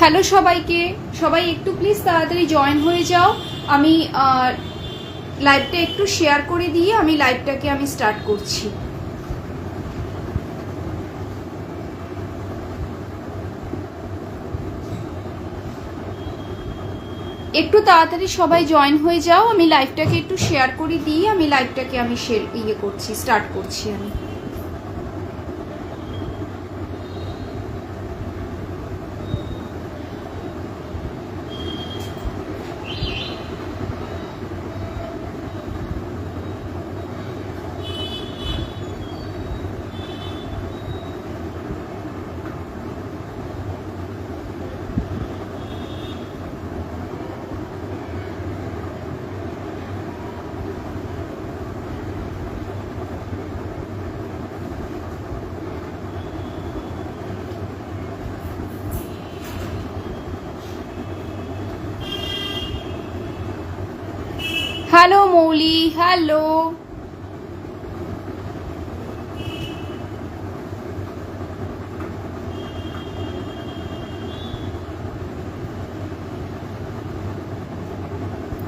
Hello সবাইকে, সবাই একটু প্লিজ তাড়াতাড়ি জয়েন হয়ে যাও। আমি লাইভটা একটু শেয়ার করে দিয়ে আমি লাইভটাকে স্টার্ট করছি। একটু তাড়াতাড়ি সবাই জয়েন হয়ে যাও। আমি লাইভটাকে একটু শেয়ার করে দিয়ে আমি লাইভটাকে স্টার্ট করছি আমি। হ্যালো মৌলি, হ্যালো।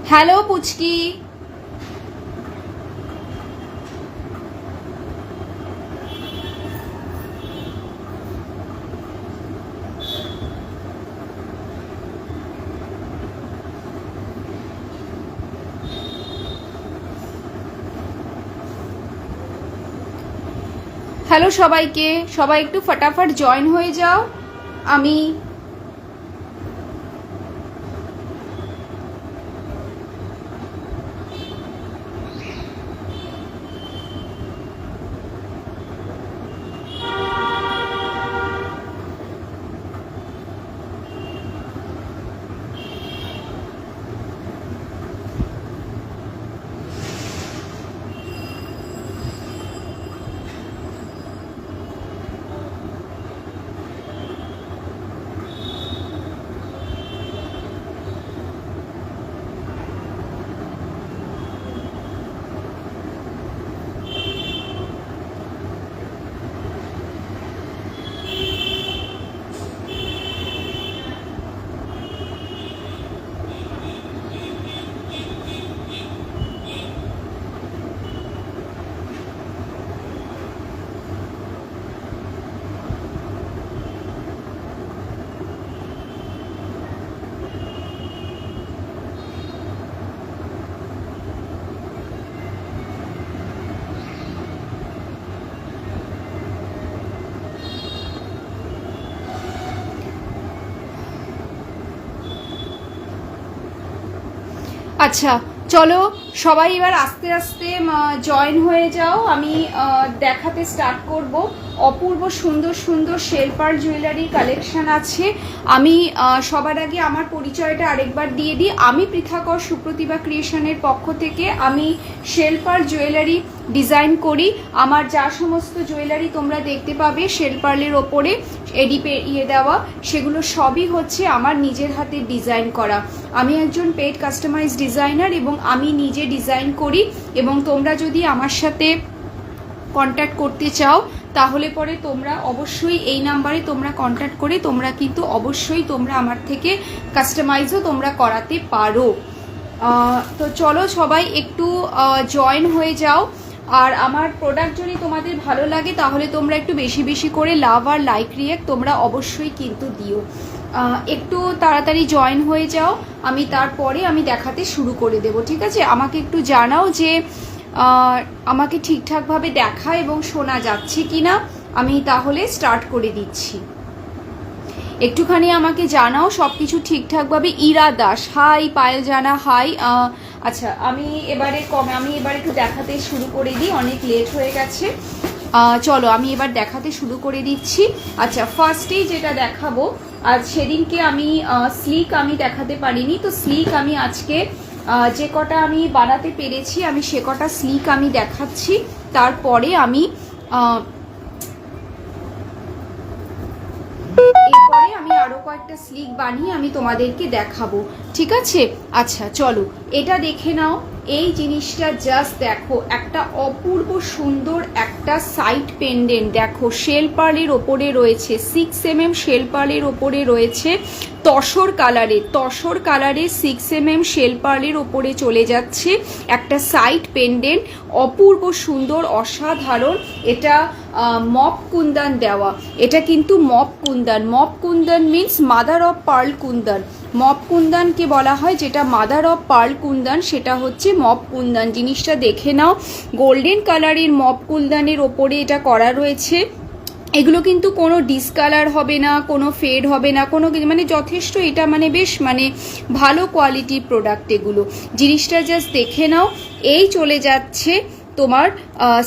হ্যালো পুচকি। হ্যালো সবাইকে, সবাই একটু ফটাফট জয়েন হয়ে যাও। আমি আচ্ছা চলো সবাই এবার আস্তে আস্তে জয়েন হয়ে যাও। আমি দেখাতে স্টার্ট করব। অপূর্ব সুন্দর সুন্দর শেলপার জুয়েলারি কালেকশন আছে। আমি সবার আগে আমার পরিচয়টা আরেকবার দিয়ে দিই। আমি পৃথাকর সুপ্রতিভা ক্রিয়েশনের পক্ষ থেকে আমি শেলপার জুয়েলারি ডিজাইন করি। আমার যা সমস্ত জুয়েলারি তোমরা দেখতে পাবে শেলপার্লের ওপরে এডিপে দেওয়া, সেগুলো সবই হচ্ছে আমার নিজের হাতে ডিজাইন করা। আমি একজন পেড কাস্টমাইজ ডিজাইনার এবং আমি নিজে ডিজাইন করি। এবং তোমরা যদি আমার সাথে কন্ট্যাক্ট করতে চাও তাহলে পরে তোমরা অবশ্যই এই নাম্বারে তোমরা কন্ট্যাক্ট করে তোমরা কিন্তু অবশ্যই তোমরা আমার থেকে কাস্টমাইজও তোমরা করাতে পারো। তো চলো সবাই একটু জয়েন হয়ে যাও। আর আমার প্রোডাক্ট যদি তোমাদের ভালো লাগে তাহলে তোমরা একটু বেশি বেশি করে লাভ আর লাইক রিয়েক্ট তোমরা অবশ্যই কিন্তু দিও। একটু তাড়াতাড়ি জয়েন হয়ে যাও। আমি তারপরে আমি দেখাতে শুরু করে দেব, ঠিক আছে? আমাকে একটু জানাও যে আমাকে ঠিকঠাকভাবে দেখা এবং শোনা যাচ্ছে কিনা। আমি তাহলে স্টার্ট করে দিচ্ছি। একটুখানি আমাকে জানাও সব কিছু ঠিকঠাকভাবে। ইরা দাস, হাই। পায়েল জানা, হাই। আচ্ছা আমি এবার একটু দেখাতে শুরু করে দিই, অনেক লেট হয়ে গেছে। চলো আমি এবার দেখাতে শুরু করে দিচ্ছি। আচ্ছা ফার্স্টেই যেটা দেখাবো, আজ সেদিনকে আমি স্লিক আমি দেখাতে পারিনি, তো স্লিক আমি আজকে যে কটা আমি বানাতে পেরেছি আমি সে কটা স্লিক আমি দেখাচ্ছি। তারপরে আমি এরপরে আমি আরো কয়েকটা স্লিক বানিয়ে আমি তোমাদেরকে দেখাবো, ঠিক আছে? আচ্ছা চলো এটা দেখে নাও। এই জিনিসটা জাস্ট দেখো, একটা অপূর্ব সুন্দর একটা সাইড পেন্ডেন্ট দেখো, শেল পার্লের ওপরে রয়েছে, 6mm শেল পার্লের ওপরে রয়েছে, তসর কালারে 6mm শেল পার্লের ওপরে চলে যাচ্ছে একটা সাইড পেন্ডেন্ট, অপূর্ব সুন্দর, অসাধারণ। এটা মপ কুন্দন দেওয়া, এটা কিন্তু MOP kundan means mother of pearl kundan. MOP কুন্দনকে বলা হয় যেটা মাদার অফ পার্ল কুন্দন, সেটা হচ্ছে মপ কুন্দন। জিনিসটা দেখে নাও, গোল্ডেন কালারের মপ কুন্দনের ওপরে এটা করা রয়েছে। এগুলো কিন্তু কোনো ডিসকালার হবে না, কোনো ফেড হবে না, কোনো মানে যথেষ্ট এটা মানে বেশ মানে ভালো কোয়ালিটির প্রোডাক্ট এগুলো। জিনিসটা জাস্ট দেখে নাও। এই চলে যাচ্ছে তোমার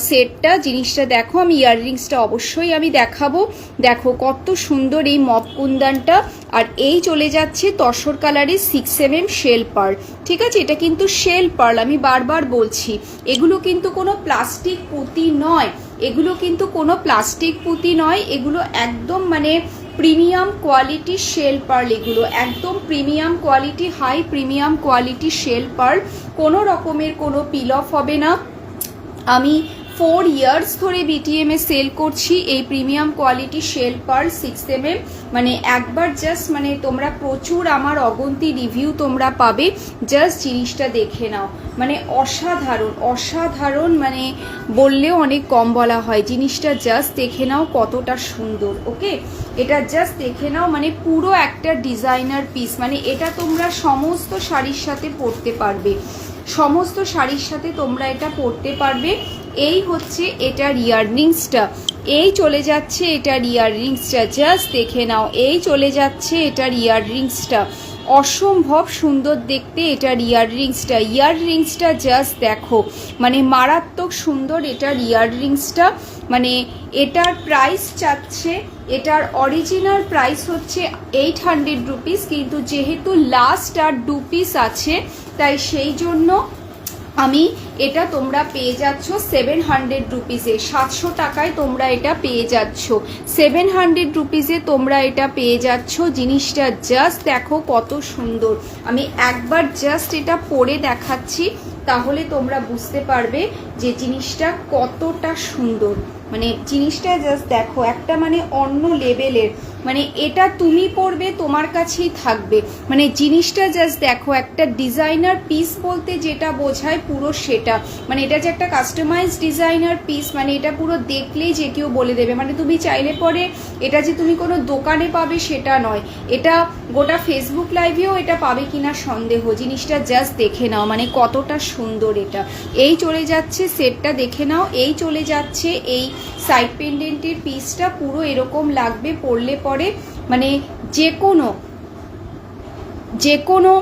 সেটটা। জিনিসটা দেখো, আমি ইয়াররিংসটা অবশ্যই আমি দেখাবো। দেখো কত সুন্দর এই মপ কুন্দনটা। আর এই চলে যাচ্ছে তসর কালারের 6mm শেল পার্ল। ঠিক আছে, এটা কিন্তু শেল পার্ল, আমি বারবার বলছি। এগুলো কিন্তু কোনো প্লাস্টিক পুঁতি নয়, এগুলো একদম মানে প্রিমিয়াম কোয়ালিটি শেল পার্ল, এগুলো একদম premium quality, high premium quality shell pearl. কোনো রকমের কোনো পিল অফ হবে না। আমি 4 ইয়ার্স ধরে বিটিএমে সেল করছি এই premium quality shell pearl 6mm। মানে একবার জাস্ট মানে তোমরা প্রচুর আমার অগন্তি রিভিউ তোমরা পাবে, জাস্ট জিনিসটা দেখে নাও। মানে অসাধারণ, মানে বললেও অনেক কম বলা হয়। জিনিসটা জাস্ট দেখে নাও কতটা সুন্দর। ওকে, এটা জাস্ট দেখে নাও, মানে পুরো একটা ডিজাইনার পিস। মানে এটা তোমরা সমস্ত শাড়ির সাথে পরতে পারবে, তোমরা এটা পরতে পারবে। এই হচ্ছে এটার ইয়াররিংসটা, এই চলে যাচ্ছে এটার ইয়াররিংসটা, জাস্ট দেখে নাও। এই চলে যাচ্ছে এটার ইয়াররিংসটা, অসম্ভব সুন্দর দেখতে এটার ইয়াররিংসটা জাস্ট দেখো, মানে মারাত্মক সুন্দর এটার ইয়াররিংসটা। মানে এটার প্রাইস চাচ্ছে, এটার অরিজিনাল প্রাইস হচ্ছে 800 রুপিস, কিন্তু যেহেতু লাস্ট আর 2 পিস আছে তাই সেই জন্য আমি এটা তোমরা পেয়ে যাচ্ছ 700 রুপিসে। 700 টাকায় তোমরা এটা পেয়ে যাচ্ছ, 700 রুপিসে তোমরা এটা পেয়ে যাচ্ছ। জিনিসটা জাস্ট দেখো কত সুন্দর। আমি একবার জাস্ট এটা পরে দেখাচ্ছি, তাহলে তোমরা বুঝতে পারবে যে জিনিসটা কতটা সুন্দর। মানে জিনিসটা জাস্ট দেখো, একটা মানে অন্য লেভেলের, মানে এটা তুমি পরবে তোমার কাছেই থাকবে। মানে জিনিসটা জাস্ট দেখো, একটা ডিজাইনার পিস বলতে যেটা বোঝায় পুরো সেটা। মানে এটা যে একটা কাস্টমাইজ ডিজাইনার পিস, মানে এটা পুরো দেখলেই যে কেউ বলে দেবে। মানে তুমি চাইলে পরে এটা যে তুমি কোনো দোকানে পাবে সেটা নয়, এটা গোটা ফেসবুক লাইভেও এটা পাবে কিনা সন্দেহ। জিনিসটা জাস্ট দেখে নাও, মানে কতটা সুন্দর এটা। এই চলে যাচ্ছে সেটটা, দেখে নাও। এই চলে যাচ্ছে এই সাইড পেন্ডেন্টের পিসটা, পুরো এরকম লাগবে পরলে পরে। মানে যে কোনো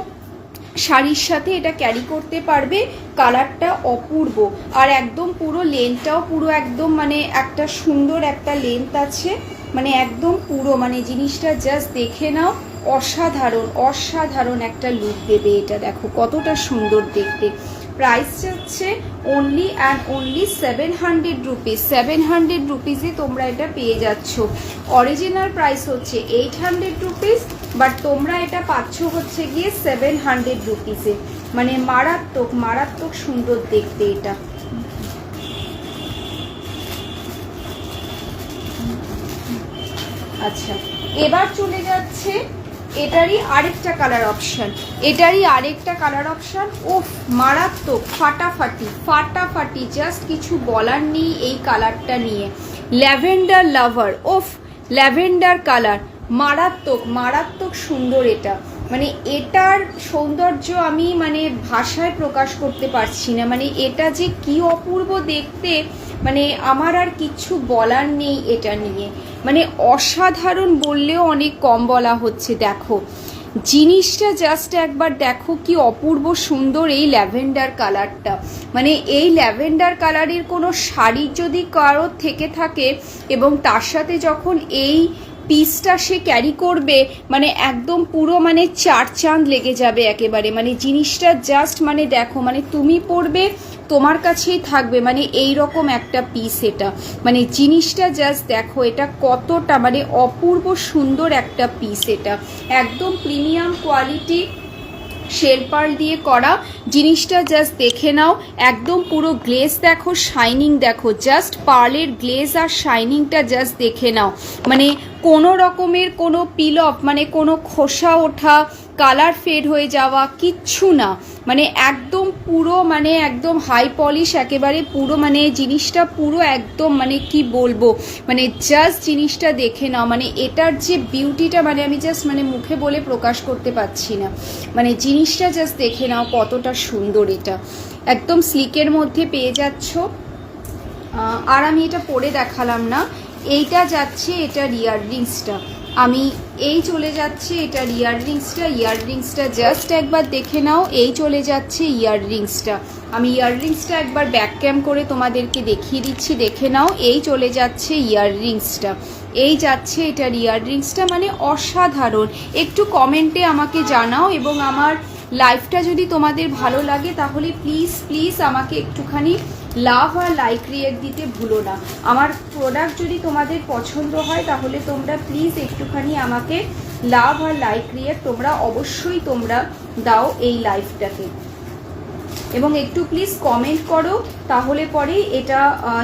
শাড়ির সাথে এটা ক্যারি করতে পারবে। কালারটা অপূর্ব, আর একদম পুরো লেন্থটাও পুরো একদম মানে একটা সুন্দর একটা লেন্থ আছে, মানে একদম পুরো মানে জিনিসটা জাস্ট দেখে নাও। অসাধারণ একটা লুক দেবে এটা। দেখো কতটা সুন্দর দেখতে। প্রাইস হচ্ছে অনলি অ্যান্ড অনলি 700 রুপিস। 700 রুপিসে তোমরা এটা পেয়ে যাচ্ছ। অরিজিনাল প্রাইস হচ্ছে 800 রুপিস, বাট তোমরা এটা পাচ্ছ হচ্ছে গিয়ে 700 রুপিসে। মানে মারাত্মক সুন্দর দেখতে এটা। আচ্ছা, এবার চলে যাচ্ছে এটারই আরেকটা কালার অপশন। ওফ, মারাত্মক, ফাটাফাটি, জাস্ট কিছু বলার নেই এই কালারটা নিয়ে। ল্যাভেন্ডার লাভার, ওফ, ল্যাভেন্ডার কালার, মারাত্মক সুন্দর এটা। মানে এটার সৌন্দর্য আমি মানে ভাষায় প্রকাশ করতে পারছি না। মানে এটা যে কি অপূর্ব দেখতে, মানে আমার আর কিচ্ছু বলার নেই এটা নিয়ে। মানে অসাধারণ বললেও অনেক কম বলা হচ্ছে। দেখো জিনিসটা জাস্ট একবার দেখো কি অপূর্ব সুন্দর এই ল্যাভেন্ডার কালারটা। মানে এই ল্যাভেন্ডার কালারের কোনো শাড়ি যদি কারোর থেকে থাকে এবং তার সাথে যখন এই পিসটা সে ক্যারি করবে, মানে একদম পুরো মানে 4 চাঁদ লেগে যাবে একেবারে। মানে জিনিসটা জাস্ট মানে দেখো, মানে তুমি পরবে তোমার কাছেই থাকবে, মানে এই রকম একটা পিস এটা। মানে জিনিসটা জাস্ট দেখো, এটা কতটা মানে অপূর্ব সুন্দর একটা পিস এটা। একদম প্রিমিয়াম কোয়ালিটি শেল পার্ল দিয়ে করা। জিনিসটা জাস্ট দেখে নাও, একদম পুরো গ্লেজ দেখো, শাইনিং দেখো, জাস্ট পার্লের গ্লেজ আর শাইনিংটা জাস্ট দেখে নাও। মানে কোনো রকমের কোনো পিল অফ, মানে কোনো খোসা ওঠা, কালার ফেড হয়ে যাওয়া কিচ্ছু না, মানে একদম পুরো, মানে একদম হাই পলিশ একেবারে পুরো, মানে জিনিসটা পুরো একদম, মানে কি বলবো, মানে জাস্ট জিনিসটা দেখে নাও। মানে এটার যে বিউটিটা, মানে আমি জাস্ট মানে মুখে বলে প্রকাশ করতে পারছি না। মানে জিনিসটা জাস্ট দেখে নাও কতটা সুন্দর। এটা একদম স্লিকের মধ্যে পেয়ে যাচ্ছ। আর আমি এটা পরে দেখালাম না। এইটা যাচ্ছে, এটার ইয়াররিংসটা আমি এই চলে যাচ্ছে, এটার ইয়াররিংসটা জাস্ট একবার দেখে নাও। এই চলে যাচ্ছে ইয়াররিংসটা, আমি ইয়াররিংসটা একবার ব্যাক ক্যাম করে তোমাদেরকে দেখিয়ে দিচ্ছি, দেখে নাও। এই চলে যাচ্ছে ইয়াররিংসটা, এই যাচ্ছে এটার ইয়াররিংসটা, মানে অসাধারণ। একটু কমেন্টে আমাকে জানাও, এবং আমার লাইফটা যদি তোমাদের ভালো লাগে তাহলে প্লিজ প্লিজ আমাকে একটুখানি লাভ আর লাইক রিয়েক্ট দিতে ভুলো না। আমার প্রোডাক্ট যদি তোমাদের পছন্দ হয় তাহলে তোমরা প্লিজ একটুখানি আমাকে লাভ আর লাইক রিয়েক্ট তোমরা অবশ্যই তোমরা দাও এই লাইফটাকে, এবং একটু প্লিজ কমেন্ট করো। তাহলে পরে এটা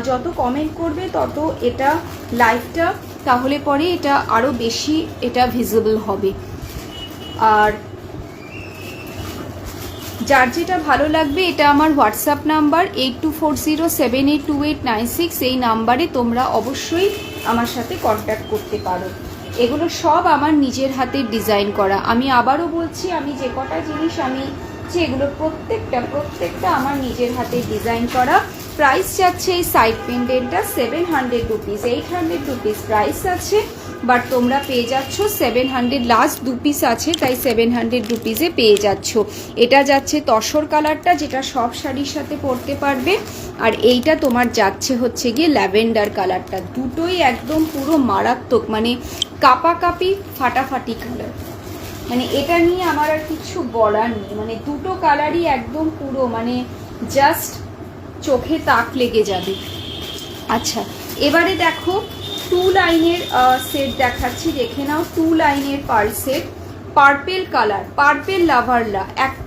যত কমেন্ট করবে তত এটা লাইভটা, তাহলে পরে এটা আরও বেশি এটা ভিজিবল হবে। আর যার যেটা ভালো লাগবে, এটা আমার হোয়াটসঅ্যাপ নাম্বার 8240782896, এই নাম্বারে তোমরা অবশ্যই আমার সাথে কন্ট্যাক্ট করতে পারো। এগুলো সব আমার নিজের হাতের ডিজাইন করা। আমি আবারও বলছি, আমি যে কটা জিনিস আমি এগুলো প্রত্যেকটা আমার নিজের হাতে ডিজাইন করা। প্রাইস যাচ্ছে এই সাইড পেন্ডেন্টটা 700 রুপিস, 800 রুপিস প্রাইস আছে, বাট তোমরা পেয়ে যাচ্ছ 700, লাস্ট 2 পিস আছে তাই 700 রুপিসে পেয়ে যাচ্ছ। এটা যাচ্ছে তসর কালারটা, যেটা সব শাড়ির সাথে পরতে পারবে, আর এইটা তোমার যাচ্ছে হচ্ছে গিয়ে ল্যাভেন্ডার কালারটা। দুটোই একদম পুরো মারাত্মক, মানে কাপাকাপি ফাটাফাটি কালার। মানে এটা নিয়ে আমার আর কিছু বলার নেই, মানে দুটো কালারই একদম পুরো, মানে জাস্ট চোখে তাক লেগে যাবে। আচ্ছা, এবারে দেখো 2 লাইনের সেট দেখাচ্ছি, দেখে নাও। 2 লাইনের pearl set, purple colour, purple লাভারলা, একটা